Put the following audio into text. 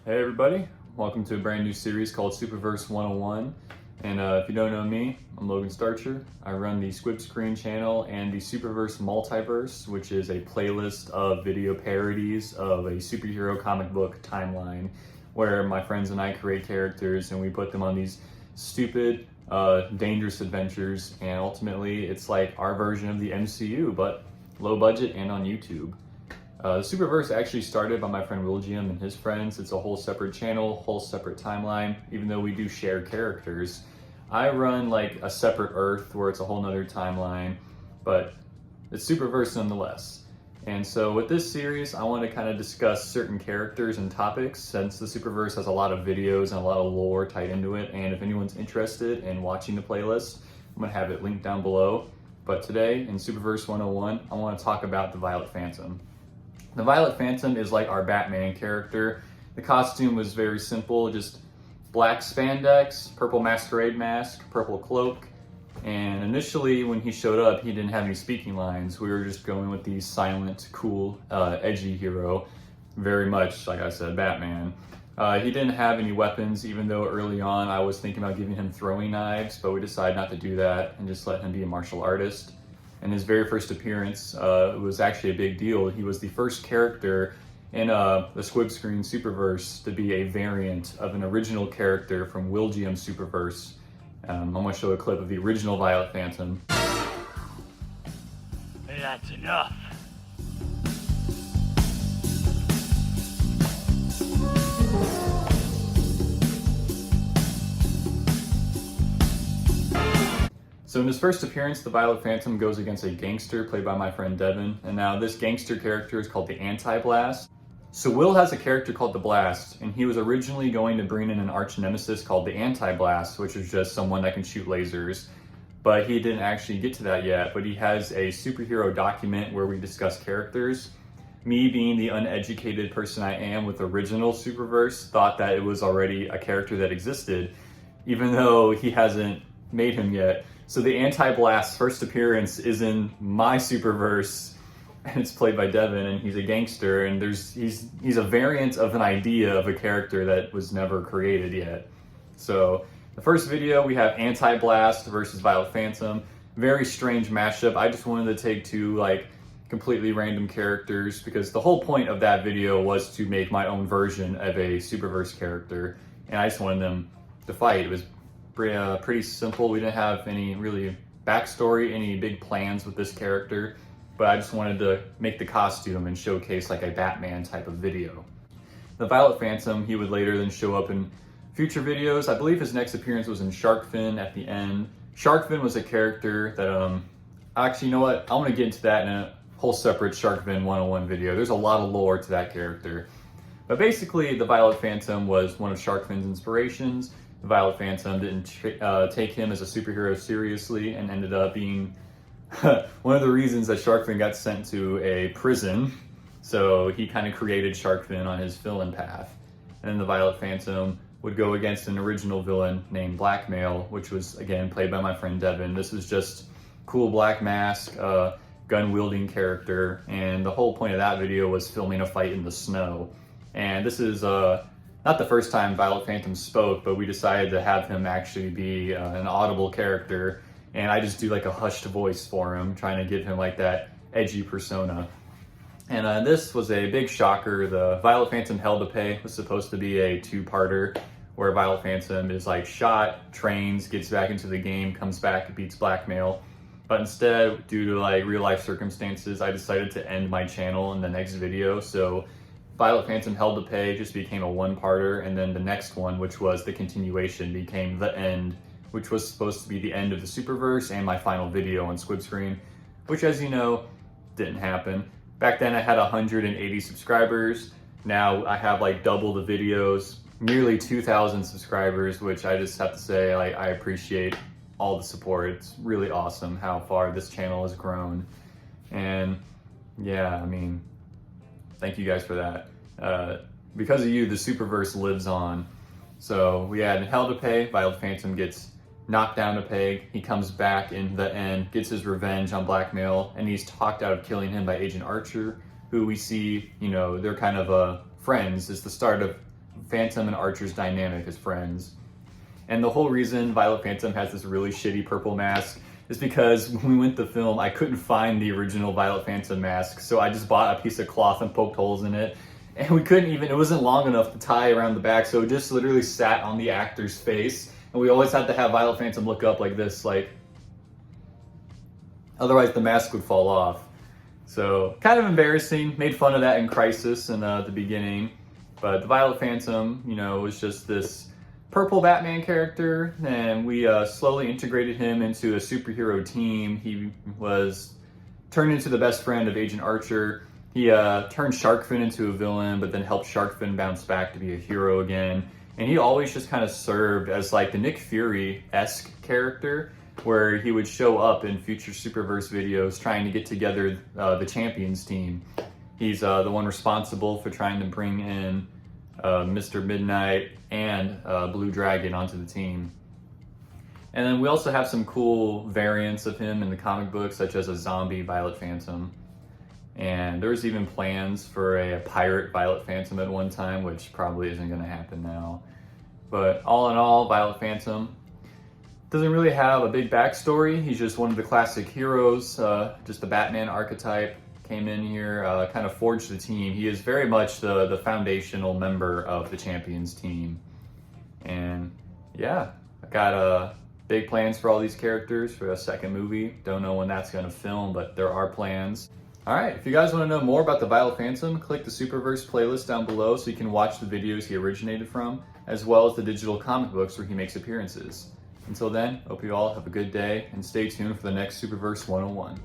Hey everybody, welcome to a brand new series called SuperVerse 101. And if you don't know me, I'm Logan Starcher. I run the Squib Screen channel and the SuperVerse Multiverse, which is a playlist of video parodies of a superhero comic book timeline where my friends and I create characters and we put them on these stupid, dangerous adventures, and ultimately it's like our version of the MCU, but low budget and on YouTube. The SuperVerse actually started by my friend Wilgium and his friends. It's a whole separate channel, whole separate timeline, even though we do share characters. I run like a separate Earth where it's a whole nother timeline, but it's SuperVerse nonetheless. And so with this series, I want to kind of discuss certain characters and topics since the SuperVerse has a lot of videos and a lot of lore tied into it. And if anyone's interested in watching the playlist, I'm going to have it linked down below. But today in SuperVerse 101, I want to talk about the Violet Phantom. The Violet Phantom is like our Batman character. The costume was very simple, just black spandex, purple masquerade mask, purple cloak. And initially when he showed up, he didn't have any speaking lines. We were just going with the silent, cool, edgy hero. Very much, like I said, Batman. He didn't have any weapons, even though early on I was thinking about giving him throwing knives, but we decided not to do that and just let him be a martial artist. And his very first appearance was actually a big deal. He was the first character in the Squib Screen Superverse to be a variant of an original character from Wilgium Superverse. I'm going to show a clip of the original Violet Phantom. That's enough. So in his first appearance, the Violet Phantom goes against a gangster played by my friend Devin. And now this gangster character is called the Anti-Blast. So Will has a character called the Blast, and he was originally going to bring in an arch nemesis called the Anti-Blast, which is just someone that can shoot lasers. But he didn't actually get to that yet, but he has a superhero document where we discuss characters. Me, being the uneducated person I am with original Superverse, thought that it was already a character that existed, even though he hasn't made him yet. So the Anti-Blast's first appearance is in my Superverse, and it's played by Devin, and he's a gangster, and he's a variant of an idea of a character that was never created yet. So the first video, we have Anti-Blast versus Violet Phantom. Very strange mashup. I just wanted to take two like completely random characters because the whole point of that video was to make my own version of a Superverse character, and I just wanted them to fight. It was pretty simple. We didn't have any really backstory, any big plans with this character, but I just wanted to make the costume and showcase like a Batman type of video. The Violet Phantom, he would later then show up in future videos. I believe his next appearance was in Shark Fin at the end. Shark Fin was a character that, actually, you know what? I want to get into that in a whole separate Shark Fin 101 video. There's a lot of lore to that character. But basically, the Violet Phantom was one of Shark Fin's inspirations. The Violet Phantom didn't take him as a superhero seriously and ended up being one of the reasons that Shark Fin got sent to a prison. So he kind of created Shark Fin on his villain path. And then the Violet Phantom would go against an original villain named Blackmail, which was, again, played by my friend Devin. This was just cool black mask, gun-wielding character, and the whole point of that video was filming a fight in the snow. And this is not the first time Violet Phantom spoke, but we decided to have him actually be an audible character, and I just do like a hushed voice for him, trying to give him like that edgy persona. And this was a big shocker. The Violet Phantom Hell to Pay was supposed to be a two-parter, where Violet Phantom is like shot, trains, gets back into the game, comes back, beats Blackmail. But instead, due to like real-life circumstances, I decided to end my channel in the next video, so Violet Phantom Hell to Pay just became a one-parter, and then the next one, which was the continuation, became The End, which was supposed to be the end of the Superverse and my final video on Squib Screen, which, as you know, didn't happen. Back then I had 180 subscribers. Now I have like double the videos, nearly 2,000 subscribers, which I just have to say I appreciate all the support. It's really awesome how far this channel has grown. And yeah, I mean, thank you guys for that. Because of you, the Superverse lives on. So we had Hell to Pay. Violet Phantom gets knocked down a peg. He comes back in The End, gets his revenge on Blackmail, and he's talked out of killing him by Agent Archer, who we see, you know, they're kind of friends. It's the start of Phantom and Archer's dynamic as friends. And the whole reason Violet Phantom has this really shitty purple mask is because when we went to film, I couldn't find the original Violet Phantom mask, so I just bought a piece of cloth and poked holes in it. And we couldn't even, it wasn't long enough to tie around the back, so it just literally sat on the actor's face. And we always had to have Violet Phantom look up like this, like, otherwise the mask would fall off. So, kind of embarrassing. Made fun of that in Crisis in the beginning. But the Violet Phantom, you know, was just this purple Batman character, and we slowly integrated him into a superhero team. He was turned into the best friend of Agent Archer. He turned Sharkfin into a villain, but then helped Sharkfin bounce back to be a hero again. And he always just kind of served as like the Nick Fury-esque character, where he would show up in future SuperVerse videos trying to get together the Champions team. He's the one responsible for trying to bring in Mr. Midnight and Blue Dragon onto the team. And then we also have some cool variants of him in the comic books, such as a zombie Violet Phantom. And there's even plans for a pirate Violet Phantom at one time, which probably isn't going to happen now. But all in all, Violet Phantom doesn't really have a big backstory. He's just one of the classic heroes, just the Batman archetype. Came in here, kind of forged the team. He is very much the foundational member of the Champions team. And yeah, I got big plans for all these characters for a second movie. Don't know when that's going to film, but there are plans. Alright, if you guys want to know more about the Violet Phantom, click the SuperVerse playlist down below so you can watch the videos he originated from, as well as the digital comic books where he makes appearances. Until then, hope you all have a good day, and stay tuned for the next SuperVerse 101.